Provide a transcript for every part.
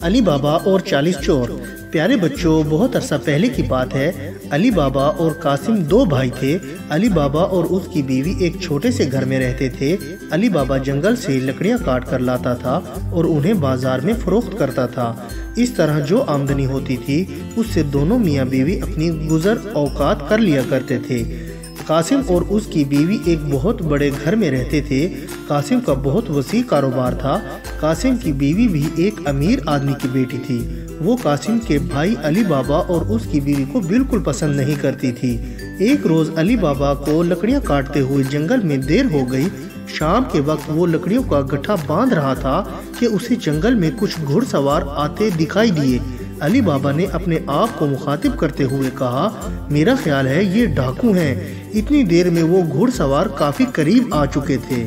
علی بابا اور 40 چور۔ پیارے بچوں، بہت عرصہ پہلے کی بات ہے۔ علی بابا اور قاسم دو بھائی تھے۔ علی بابا اور اس کی بیوی ایک چھوٹے سے گھر میں رہتے تھے۔ علی بابا جنگل سے لکڑیاں کاٹ کر لاتا تھا اور انہیں بازار میں فروخت کرتا تھا۔ اس طرح جو آمدنی ہوتی تھی اس سے دونوں میاں بیوی اپنی گزر اوقات کر لیا کرتے تھے۔ قاسم اور اس کی بیوی ایک بہت بڑے گھر میں رہتے تھے۔ قاسم کا بہت وسیع کاروبار تھا۔ قاسم کی بیوی بھی ایک امیر آدمی کی بیٹی تھی۔ وہ قاسم کے بھائی علی بابا اور اس کی بیوی کو بالکل پسند نہیں کرتی تھی۔ ایک روز علی بابا کو لکڑیاں کاٹتے ہوئے جنگل میں دیر ہو گئی۔ شام کے وقت وہ لکڑیوں کا گٹھا باندھ رہا تھا کہ اسے جنگل میں کچھ گھڑ سوار آتے دکھائی دیے۔ علی بابا نے اپنے آپ کو مخاطب کرتے ہوئے کہا، میرا خیال ہے یہ ڈاکو ہیں۔ اتنی دیر میں وہ گھڑ سوار کافی قریب آ چکے تھے۔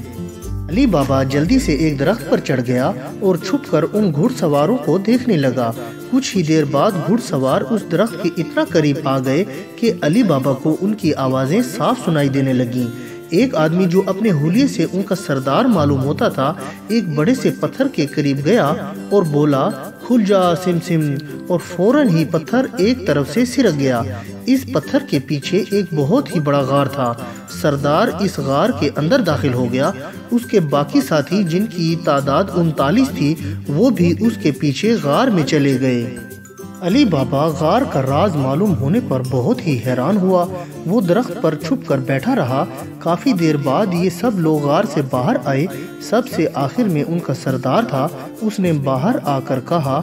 علی بابا جلدی سے ایک درخت پر چڑھ گیا اور چھپ کر ان گھڑ سواروں کو دیکھنے لگا۔ کچھ ہی دیر بعد گھڑ سوار اس درخت کے اتنا قریب آ گئے کہ علی بابا کو ان کی آوازیں صاف سنائی دینے لگیں۔ ایک آدمی جو اپنے حلیے سے ان کا سردار معلوم ہوتا تھا ایک بڑے سے پتھر کے قریب گیا اور بولا، کھل جا سم سم، اور فوراً ہی پتھر ایک طرف سے سرک گیا۔ اس پتھر کے پیچھے ایک بہت ہی بڑا غار تھا۔ سردار اس غار کے اندر داخل ہو گیا۔ اس کے باقی ساتھی جن کی تعداد 39 تھی وہ بھی اس کے پیچھے غار میں چلے گئے۔ علی بابا غار کا راز معلوم ہونے پر بہت ہی حیران ہوا۔ وہ درخت پر چھپ کر بیٹھا رہا۔ کافی دیر بعد یہ سب لوگ غار سے باہر آئے۔ سب سے آخر میں ان کا سردار تھا۔ اس نے باہر آ کر کہا،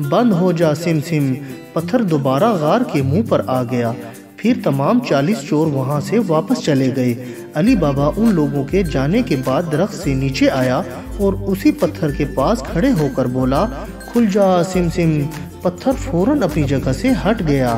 بند ہو جا سم سم۔ پتھر دوبارہ غار کے منہ پر آ گیا۔ پھر تمام 40 چور وہاں سے واپس چلے گئے۔ علی بابا ان لوگوں کے جانے کے بعد درخت سے نیچے آیا اور اسی پتھر کے پاس کھڑے ہو کر بولا، کھل جا سم سم۔ پتھر فوراً اپنی جگہ سے ہٹ گیا۔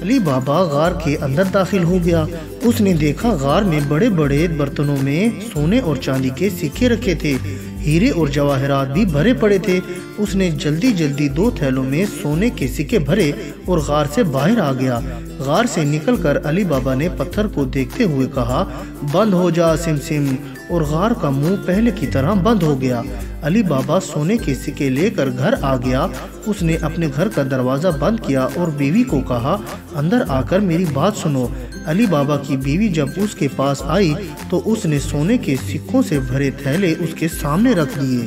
علی بابا غار کے اندر داخل ہو گیا۔ اس نے دیکھا غار میں بڑے بڑے برتنوں میں سونے اور چاندی کے سکے رکھے تھے۔ ہیرے اور جواہرات بھی بھرے پڑے تھے۔ اس نے جلدی جلدی 2 تھیلوں میں سونے کے سکے بھرے اور غار سے باہر آ گیا۔ غار سے نکل کر علی بابا نے پتھر کو دیکھتے ہوئے کہا، بند ہو جا سم سم، اور غار کا منہ پہلے کی طرح بند ہو گیا۔ علی بابا سونے کے سکے لے کر گھر آ گیا۔ اس نے اپنے گھر کا دروازہ بند کیا اور بیوی کو کہا، اندر آ کر میری بات سنو۔ علی بابا کی بیوی جب اس کے پاس آئی تو اس نے سونے کے سکوں سے بھرے تھیلے اس کے سامنے رکھ دیے۔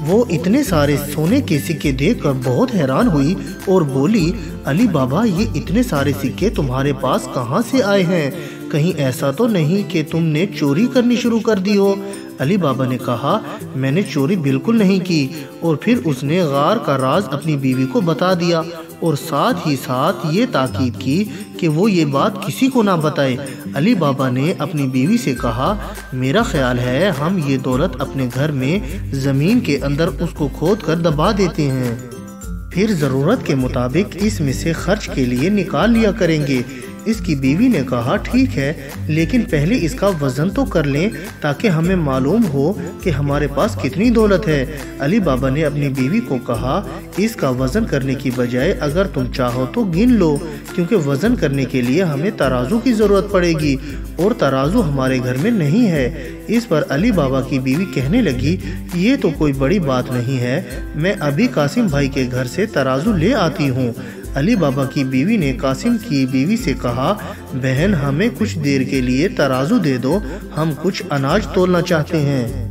وہ اتنے سارے سونے کے سکے دیکھ کر بہت حیران ہوئی اور بولی، علی بابا یہ اتنے سارے سکے تمہارے پاس کہاں سے آئے ہیں؟ کہیں ایسا تو نہیں کہ تم نے چوری کرنی شروع کر دی ہو؟ علی بابا نے کہا، میں نے چوری بالکل نہیں کی۔ اور پھر اس نے غار کا راز اپنی بیوی کو بتا دیا اور ساتھ ہی ساتھ یہ تاکید کی کہ وہ یہ بات کسی کو نہ بتائے۔ علی بابا نے اپنی بیوی سے کہا، میرا خیال ہے ہم یہ دولت اپنے گھر میں زمین کے اندر اس کو کھود کر دبا دیتے ہیں، پھر ضرورت کے مطابق اس میں سے خرچ کے لیے نکال لیا کریں گے۔ اس کی بیوی نے کہا، ٹھیک ہے، لیکن پہلے اس کا وزن تو کر لیں تاکہ ہمیں معلوم ہو کہ ہمارے پاس کتنی دولت ہے۔ علی بابا نے اپنی بیوی کو کہا، اس کا وزن کرنے کی بجائے اگر تم چاہو تو گن لو، کیونکہ وزن کرنے کے لیے ہمیں ترازو کی ضرورت پڑے گی اور ترازو ہمارے گھر میں نہیں ہے۔ اس پر علی بابا کی بیوی کہنے لگی، یہ تو کوئی بڑی بات نہیں ہے، میں ابھی قاسم بھائی کے گھر سے ترازو لے آتی ہوں۔ علی بابا کی بیوی نے قاسم کی بیوی سے کہا، بہن ہمیں کچھ دیر کے لیے ترازو دے دو، ہم کچھ اناج تولنا چاہتے ہیں۔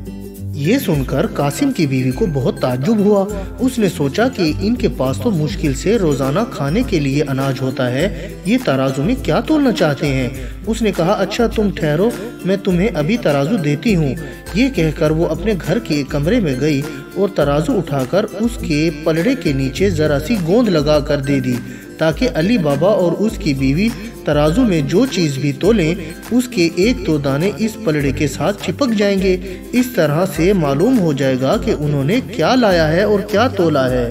یہ سن کر قاسم کی بیوی کو بہت تعجب ہوا۔ اس نے سوچا کہ ان کے پاس تو مشکل سے روزانہ کھانے کے لیے اناج ہوتا ہے، یہ ترازو میں کیا تولنا چاہتے ہیں؟ اس نے کہا، اچھا تم ٹھہرو، میں تمہیں ابھی ترازو دیتی ہوں۔ یہ کہہ کر وہ اپنے گھر کے کمرے میں گئی اور ترازو اٹھا کر اس کے پلڑے کے نیچے ذرا سی گوند لگا کر دے دی تاکہ علی بابا اور اس کی بیوی ترازو میں جو چیز بھی تولیں اس کے 1-2 دانے اس پلڑے کے ساتھ چپک جائیں گے۔ اس طرح سے معلوم ہو جائے گا کہ انہوں نے کیا لایا ہے اور کیا تولا ہے۔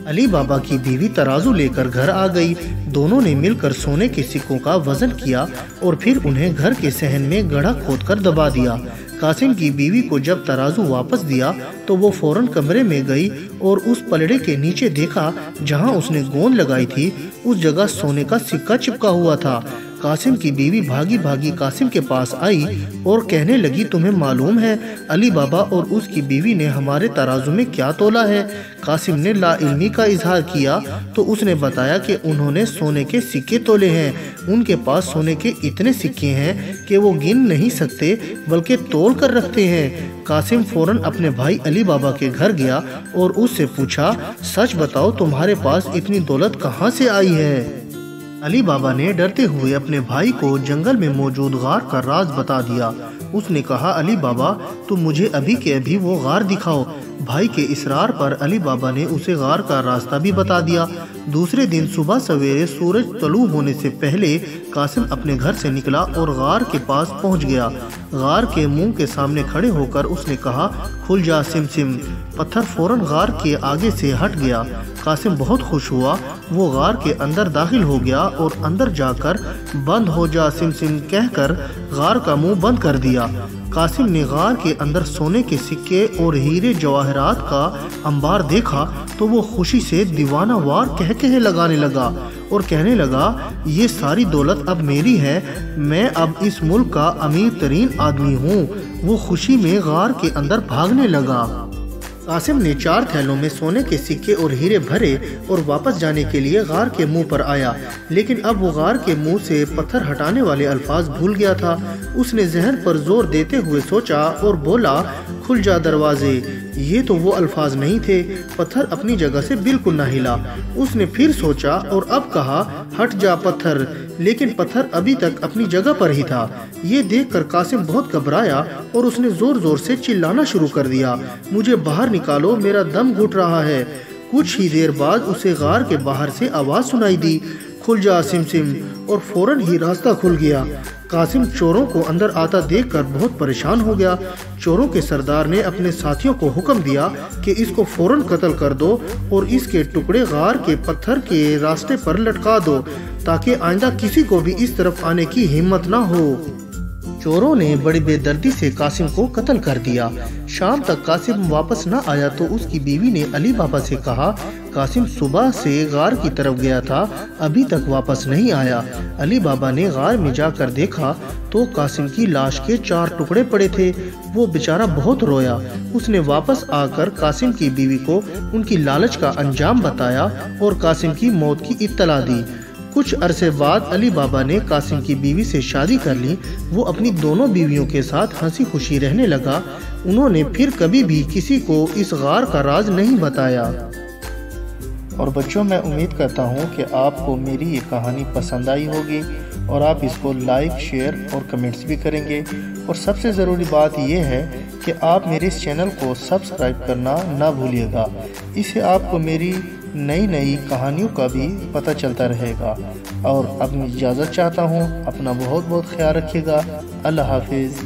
علی بابا کی بیوی ترازو لے کر گھر آ گئی۔ دونوں نے مل کر سونے کے سکوں کا وزن کیا اور پھر انہیں گھر کے صحن میں گڑھا کھود کر دبا دیا۔ قاسم کی بیوی کو جب ترازو واپس دیا تو وہ فوراً کمرے میں گئی اور اس پلڑے کے نیچے دیکھا جہاں اس نے گوند لگائی تھی اس جگہ سونے کا سکہ چپکا ہوا تھا۔ قاسم کی بیوی بھاگی بھاگی قاسم کے پاس آئی اور کہنے لگی تمہیں معلوم ہے علی بابا اور اس کی بیوی نے ہمارے ترازو میں کیا تولا ہے؟ قاسم نے لا علمی کا اظہار کیا تو اس نے بتایا کہ انہوں نے سونے کے سکے تولے ہیں، ان کے پاس سونے کے اتنے سکے ہیں کہ وہ گن نہیں سکتے بلکہ تول کر رکھتے ہیں۔ قاسم فوراً اپنے بھائی علی بابا کے گھر گیا اور اس سے پوچھا سچ بتاؤ تمہارے پاس اتنی دولت کہاں سے آئی ہے؟ علی بابا نے ڈرتے ہوئے اپنے بھائی کو جنگل میں موجود غار کا راز بتا دیا۔ اس نے کہا علی بابا تم مجھے ابھی کے ابھی وہ غار دکھاؤ۔ بھائی کے اصرار پر علی بابا نے اسے غار کا راستہ بھی بتا دیا۔ دوسرے دن صبح سویرے سورج طلوع ہونے سے پہلے قاسم اپنے گھر سے نکلا اور غار کے پاس پہنچ گیا۔ غار کے منہ کے سامنے کھڑے ہو کر اس نے کہا کھل جا سم۔ پتھر فوراً غار کے آگے سے ہٹ گیا۔ قاسم بہت خوش ہوا، وہ غار کے اندر داخل ہو گیا اور اندر جا کر بند ہو جا سم کہہ کر غار کا منہ بند کر دیا۔ قاسم نے غار کے اندر سونے کے سکے اور ہیرے جواہرات کا انبار دیکھا تو وہ خوشی سے دیوانہ وار کہہ لگانے لگا اور کہنے لگا یہ ساری دولت اب میری ہے، میں اب اس ملک کا امیر ترین آدمی ہوں۔ وہ خوشی میں غار کے اندر بھاگنے لگا۔ قاسم نے 4 تھیلوں میں سونے کے سکے اور ہیرے بھرے اور واپس جانے کے لیے غار کے منہ پر آیا، لیکن اب وہ غار کے منہ سے پتھر ہٹانے والے الفاظ بھول گیا تھا۔ اس نے ذہن پر زور دیتے ہوئے سوچا اور بولا کھل جا دروازے۔ یہ تو وہ الفاظ نہیں تھے، پتھر اپنی جگہ سے بالکل نہ ہلا۔ اس نے پھر سوچا اور اب کہا ہٹ جا پتھر، لیکن پتھر ابھی تک اپنی جگہ پر ہی تھا۔ یہ دیکھ کر قاسم بہت گھبرایا اور اس نے زور زور سے چلانا شروع کر دیا مجھے باہر نکالو، میرا دم گھٹ رہا ہے۔ کچھ ہی دیر بعد اسے غار کے باہر سے آواز سنائی دی کھل جا سم اور فوراً ہی راستہ کھل گیا۔ قاسم چوروں کو اندر آتا دیکھ کر بہت پریشان ہو گیا۔ چوروں کے سردار نے اپنے ساتھیوں کو حکم دیا کہ اس کو فوراً قتل کر دو اور اس کے ٹکڑے غار کے پتھر کے راستے پر لٹکا دو تاکہ آئندہ کسی کو بھی اس طرف آنے کی ہمت نہ ہو۔ چوروں نے بڑی بے دردی سے قاسم کو قتل کر دیا۔ شام تک قاسم واپس نہ آیا تو اس کی بیوی نے علی بابا سے کہا قاسم صبح سے غار کی طرف گیا تھا، ابھی تک واپس نہیں آیا۔ علی بابا نے غار میں جا کر دیکھا تو قاسم کی لاش کے 4 ٹکڑے پڑے تھے۔ وہ بیچارہ بہت رویا۔ اس نے واپس آ کر قاسم کی بیوی کو ان کی لالچ کا انجام بتایا اور قاسم کی موت کی اطلاع دی۔ کچھ عرصے بعد علی بابا نے قاسم کی بیوی سے شادی کر لی۔ وہ اپنی دونوں بیویوں کے ساتھ ہنسی خوشی رہنے لگا۔ انہوں نے پھر کبھی بھی کسی کو اس غار کا راز نہیں بتایا۔ اور بچوں، میں امید کرتا ہوں کہ آپ کو میری یہ کہانی پسند آئی ہوگی اور آپ اس کو لائک، شیئر اور کمنٹس بھی کریں گے۔ اور سب سے ضروری بات یہ ہے کہ آپ میرے اس چینل کو سبسکرائب کرنا نہ بھولیے گا، اس سے آپ کو میری نئی کہانیوں کا بھی پتہ چلتا رہے گا۔ اور اب میں اجازت چاہتا ہوں، اپنا بہت خیال رکھیے گا۔ اللہ حافظ۔